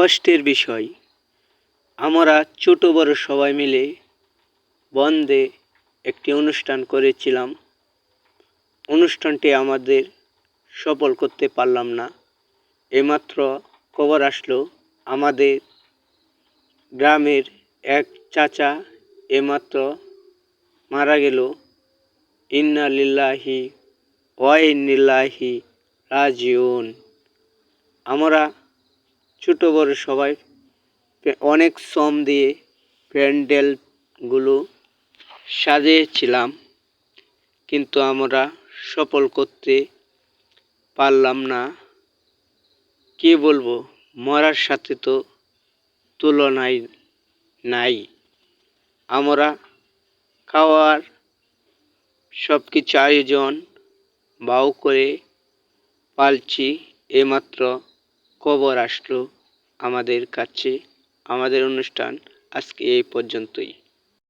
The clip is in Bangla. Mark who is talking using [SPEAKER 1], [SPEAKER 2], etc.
[SPEAKER 1] কষ্টের বিষয়। আমরা ছোট বড় সবাই মিলে বন্ধে একটি অনুষ্ঠান করেছিলাম। অনুষ্ঠানটি আমাদের সফল করতে পারলাম না। এইমাত্র খবর আসলো আমাদের গ্রামের এক চাচা এইমাত্র মারা গেল। ইন্না লিল্লাহি ওয়া ইন্না ইলাইহি রাজিউন। আমরা ছোট বড় সবাই অনেক শ্রম দিয়ে প্যান্ডেলগুলো সাজিয়েছিলাম, কিন্তু আমরা সফল করতে পারলাম না। কি বলবো, মরার সাথে তো তুলনায় নাই। আমরা খাওয়ার সব কিছু আয়োজন বাউ করে পালছি। এইমাত্র খবর আসলো আমাদের কাছে। আমাদের অনুষ্ঠান আজকে এই পর্যন্তই।